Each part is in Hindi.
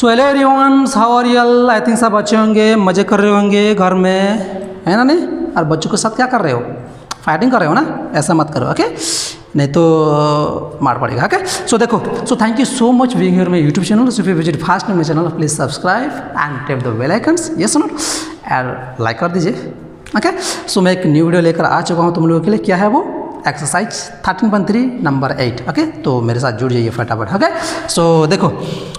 So hello everyone, how are you? I think सब अच्छे होंगे, मज़े कर रहे होंगे घर में, है ना? नहीं, और बच्चों के साथ क्या कर रहे हो? फाइटिंग कर रहे हो ना? ऐसा मत करो, ओके? नहीं तो मार पड़ेगा, ओके? सो देखो, so thank you so much being here my YouTube channel. So if you visit first my channel, please subscribe and tap the bell icons, yes और और लाइक कर दीजिए, ओके? सो मैं एक न्यू वीडियो लेकर आ चुका हूँ तुम लोगों के लिए. क्या है वो? Exercise 13.3 number 8, okay? तो मेरे साथ जुड़ जाइए फटाफट, ओके? सो देखो,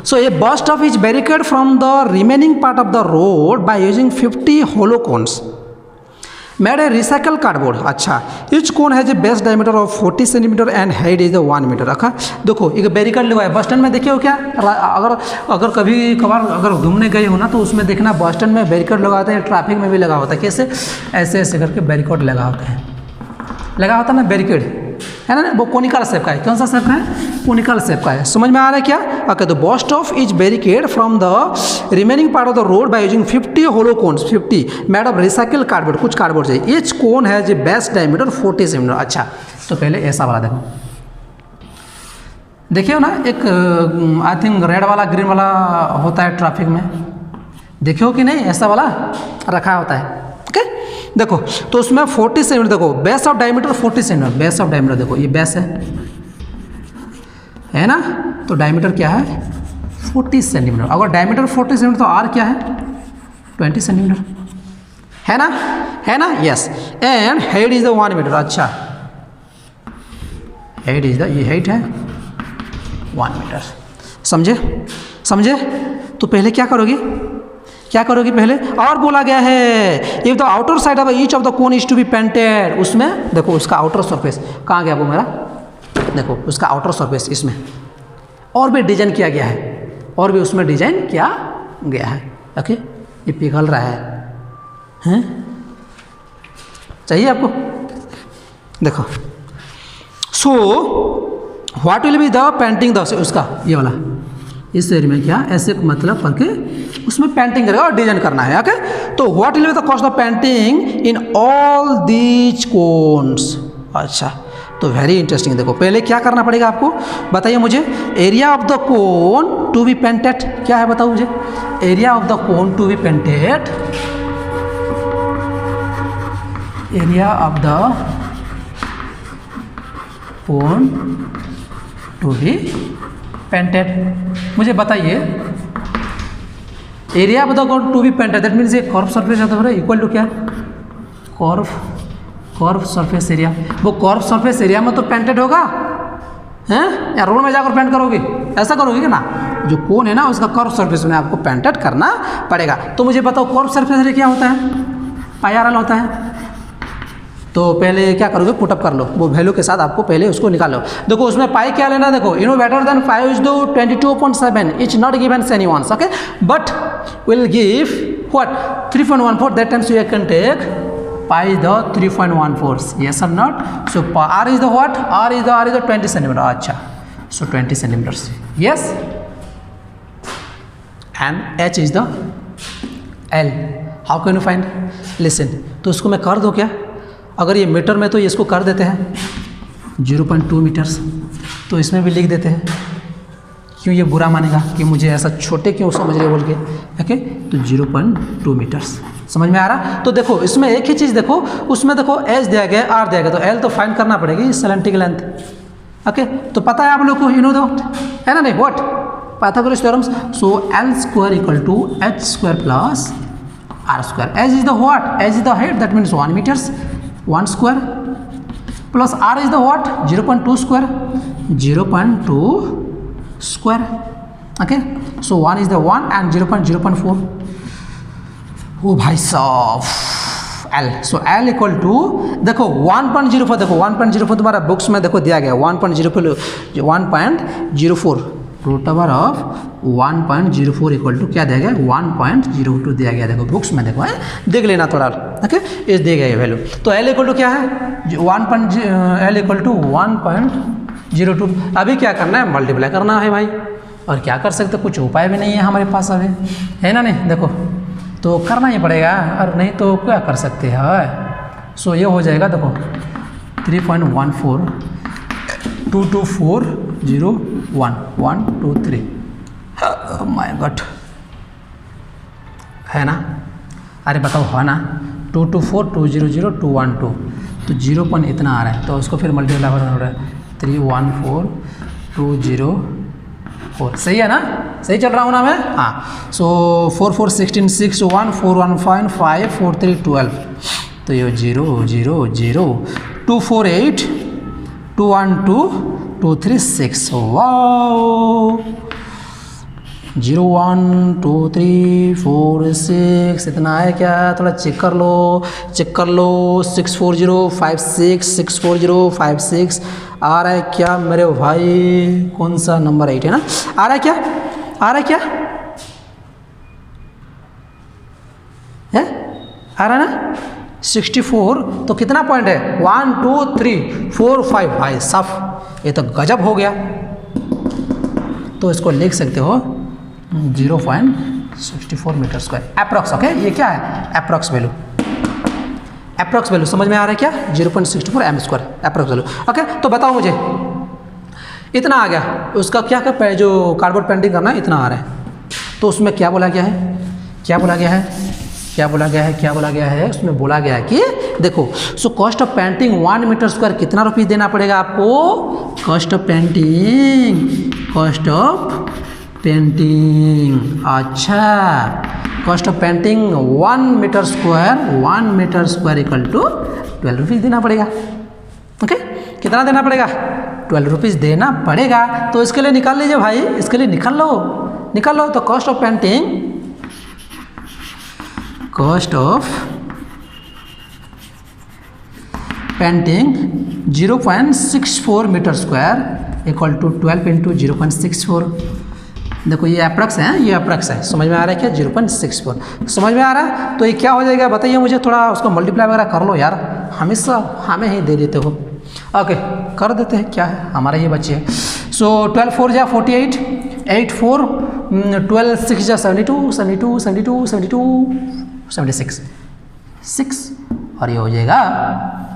so a bus stop is barricade from the remaining part of the road by using 50 hollow cones made a recycle cardboard. अच्छा, each cone has a base diameter of 40 centimeter and height is 1 meter. रखा. देखो, एक बैरिकेड लगा है बस स्टैंड में. देखिए हो क्या, अगर कभी कभार अगर घूमने गए हो ना, तो उसमें देखना बस स्टैंड में बैरिकेड लगा होता है, ट्रैफिक में भी लगा होता है. कैसे? ऐसे ऐसे करके बैरिकेड लगा होता है ना, बैरिकेड, है ना? वो कोनिकल शेप का है. कौन सा शेप का है? कोनिकल शेप का है. समझ में आ रहा है क्या? ओके, तो bus stop is barricade from the remaining part of the road by using 50 hollow cones, 50 made of recycle cardboard. कुछ कार्डबोर्ड चाहिए. Each cone has a base diameter 40 centimetre. अच्छा, तो पहले ऐसा वाला देखो, देखिए ना, एक आई थिंक रेड वाला ग्रीन वाला होता है ट्रैफिक में, देखियो कि नहीं? ऐसा वाला रखा होता है, ओके? देखो, तो उसमें 40 सेंटीमीटर, देखो base of diameter 40 centimetre. Base of diameter देखो, ये बेस है ना? तो डायमीटर क्या है? 40 सेंटीमीटर. अगर डायमीटर 40 सेंटीमीटर तो आर क्या है? 20 सेंटीमीटर, है ना? है ना? Yes. And height is the 1 metre. अच्छा, हाइट इज द, ये हाइट है 1 मीटर. समझे? तो पहले क्या करोगे पहले? और बोला गया है if the outer side of each of the cone is to be painted. उसमें देखो, उसका आउटर सरफेस कहाँ गया वो मेरा? देखो, उसका आउटर सरफेस इसमें और भी डिजाइन किया गया है, और भी उसमें डिजाइन किया गया है, ओके? ये पिघल रहा है? चाहिए आपको? देखो, so what will be the painting the, उसका ये वाला इस एरिया में क्या ऐसे मतलब करके उसमें पेंटिंग करेगा और डिजाइन करना है, ओके? तो what will be the cost of painting in all these cones. अच्छा, तो वेरी इंटरेस्टिंग. देखो, पहले क्या करना पड़ेगा आपको, बताइए मुझे. Area of the cone to be painted क्या है, बताओ मुझे. Area of the cone to be painted, area of the cone to be painted. मुझे बताइए, area of the cone to be painted, that means ये कर्व सरफेस है इक्वल टू क्या? Curve surface area. वो कर्व सरफेस एरिया में तो पेंटेड होगा, हैं? या रोड में जाकर पेंट करोगे? ऐसा करोगे कि ना? जो कोन है ना, उसका कर्व सरफेस में आपको पेंटेड करना पड़ेगा. तो मुझे बताओ, कर्व सरफेस एरिया क्या होता है? पाई होता है. तो पहले क्या करोगे? पुटअप कर लो, वो वैल्यू के साथ आपको पहले उसको निकाल लो. देखो, उसमें पाई क्या लेना, देखो, better than 5 is to 22.7. It's not given any once, okay? But will give what? 3.14. That times you can take pi is the 3.14. yes or not? So r is the what? r is the 20 centimeter. अच्छा, so 20 centimeters, yes. and h is the l. how can you find? listen, तो उसको मैं कर दो क्या? अगर ये मीटर में तो ये इसको कर देते हैं 0.2 मीटर्स, तो इसमें भी लिख देते हैं. क्यों ये बुरा मानेगा कि मुझे ऐसा छोटे क्यों समझ रहे बोल के, ओके? तो 0.2 मीटर्स. समझ में आ रहा? तो देखो, इसमें एक ही चीज़ देखो, उसमें देखो एच दिया गया, आर दिया गया, तो एल तो फाइंड करना पड़ेगी, सिलेंड्रिकल लेंथ, ओके? तो पता है आप लोग को, यू नो दो, है ना? नहीं, what? Pythagoras theorems. So L square equal to H square plus R square. H is the what? H is the height, that means 1 metres, 1 square, plus R is the what? 0.2 square, 0.2 square, okay? So 1 is the 1 and 0.04. ओ भाई साहब, L. So L equal to, देखो 1.04, देखो 1.04 तुम्हारा बुक्स में देखो दिया गया 1.04 root over of 1.04 equal to क्या दिया गया? 1.02 दिया गया. देखो बुक्स में देखो, है, देख लेना थोड़ा, ओके? इस दिया गया वैल्यू. तो एल इक्वल टू क्या है? L equal to 1.02. अभी क्या करना है? मल्टीप्लाई करना है भाई. और क्या कर सकते, कुछ उपाय भी नहीं है हमारे पास अभी, है ना? नहीं, देखो, तो करना ही पड़ेगा, और नहीं तो क्या कर सकते हैं. सो ये हो जाएगा, देखो 3.14 22401 1 2 3 माय गॉड, है ना? अरे बताओ, है ना? 224 200 212, तो 0 पॉइंट इतना आ रहा है, तो उसको फिर मल्टीप्लाई करना पड़ रहा है 314204, सही है ना? सही चल रहा हूँ ना मैं? हाँ। सो 4 4 16 6 1 4 1 5 5 4 3 12, तो ये 0 0 0 2 4 8 2 1 2 2 3 6, वाओ, 0 1 2 3 4 6 इतना है क्या? थोड़ा चेक कर लो, चेक कर लो। 64056 64056 आ रहा है क्या मेरे भाई? कौन सा नंबर 8 है ना? आ रहा है क्या? आ रहा है क्या? है? आ रहा है ना? 64, तो कितना पॉइंट है? 1 2 3 4 5, भाई साफ, ये तो गजब हो गया। तो इसको लिख सकते हो 0.64 मीटर स्क्वायर अप्रॉक्स। ओके, ये क्या है? अप्रॉक्स वैल्यू, अप्रॉक्स वैल्यू समझ में आ रहा है क्या? 0.64 M square approx value. Okay, तो बताओ मुझे, इतना आ गया, उसका क्या क्या जो कार्डबोर्ड पेंटिंग करना है इतना आ रहा है, तो उसमें क्या बोला गया है? क्या बोला गया है? क्या बोला गया है? क्या बोला गया है? उसमें बोला गया है कि देखो, so cost of painting 1 meter square कितना रुपीस देना पड़ेगा आपको? Cost of painting, cost of painting, अच्छा, cost of painting 1 meter square equal to 12 rupees देना पड़ेगा। ओके, कितना देना पड़ेगा? 12 रुपीज़ देना पड़ेगा। तो इसके लिए निकाल लीजिए भाई, इसके लिए निकाल लो, निकाल लो। तो cost of painting, cost of painting 0.64 metre square equal to 12 into 0.64। देखो ये अप्रॉक्स है, ये अप्रॉक्स है, समझ में आ रहा है क्या? 0.64 समझ में आ रहा है? तो ये क्या हो जाएगा बताइए मुझे, थोड़ा उसको मल्टीप्लाई वगैरह कर लो यार, हमेशा हमें ही दे देते हो। ओके, कर देते हैं, क्या है, हमारे ये बच्चे हैं। सो 12 4 जा 48, 8 4 12 6 जा 72 72 72 72 76 6, और ये हो जाएगा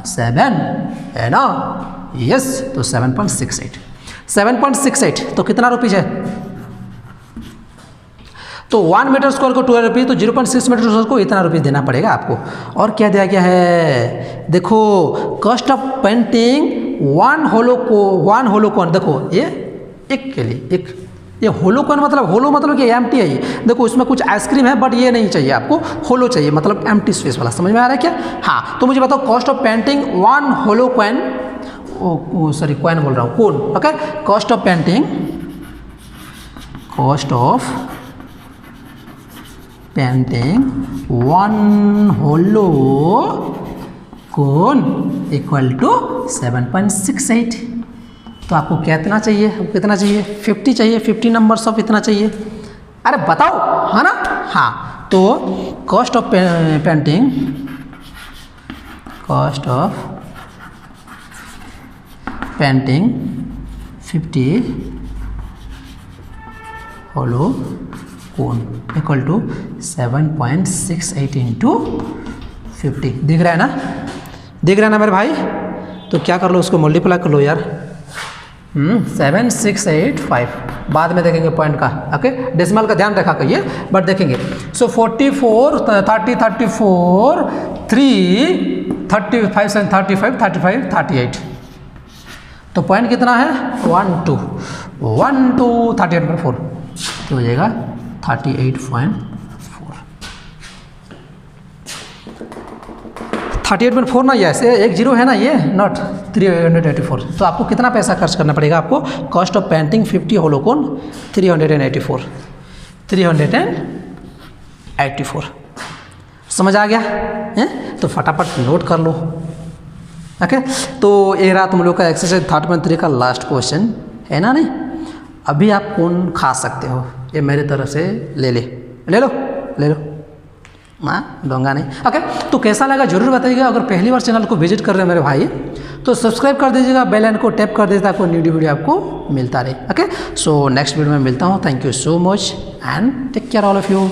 7, है ना? यस, तो 7.68 7.68, तो कितना रुपीज़ है? तो 1 मीटर स्क्वायर को 12 रुपीज़, तो 0.6 मीटर स्क्वायर को इतना रुपीज़ देना पड़ेगा आपको। और क्या दिया गया है? देखो, कॉस्ट ऑफ पेंटिंग 1 होलोकॉन, देखो ये एक के लिए एक, ये होलोकॉन मतलब, होलो मतलब कि एम्प्टी है ये। देखो इसमें कुछ आइसक्रीम है, बट ये नहीं चाहिए आपको, होलो चाहिए, मतलब एम्प्टी स्पेस वाला। समझ में आ रहा है क्या? हाँ, तो मुझे बताओ cost of painting 1 hollow cone, sorry coin बोल रहा हूँ, cone. Okay, cost of painting, cost of painting 1 hollow cone equal to 7.68। तो आपको कितना चाहिए? कितना चाहिए? 50 चाहिए, 50 नंबर्स ऑफ इतना चाहिए। अरे बताओ, है ना? हाँ, तो cost of painting, cost of painting 50 hollow cone equal to 7.68 into 50। दिख रहा है ना? दिख रहा है ना मेरे भाई? तो क्या कर लो, उसको मल्टीप्लाई कर लो यार। 7685, बाद में देखेंगे पॉइंट का। ओके, डेसिमल का ध्यान रखा करिए, बट देखेंगे। सो 44 30 34 3 35 7 35 35 38, तो पॉइंट कितना है? 1 2 38.4, तो हो जाएगा 38.4 38.4 ना, ये ऐसे एक जीरो है ना, ये नॉट 384। तो आपको कितना पैसा खर्च करना पड़ेगा आपको? Cost of painting 50 होलोकॉन 384। समझ आ गया है? तो फटाफट नोट कर लो। ओके, तो ये रहा तुम लोग का एक्सरसाइज 3.3 का लास्ट क्वेश्चन, है ना? नहीं, अभी आप कौन खा सकते हो, ये मेरी तरफ से ले लो, हाँ, दूंगा नहीं। ओके, तो कैसा लगा जरूर बताइएगा। अगर पहली बार चैनल को विजिट कर रहे हैं मेरे भाई, तो सब्सक्राइब कर दीजिएगा, बेल आइकन को टैप कर दीजिएगा, ताकि न्यू वीडियो आपको मिलता रहे। ओके, सो नेक्स्ट वीडियो में मिलता हूँ। Thank you so much and take care all of you.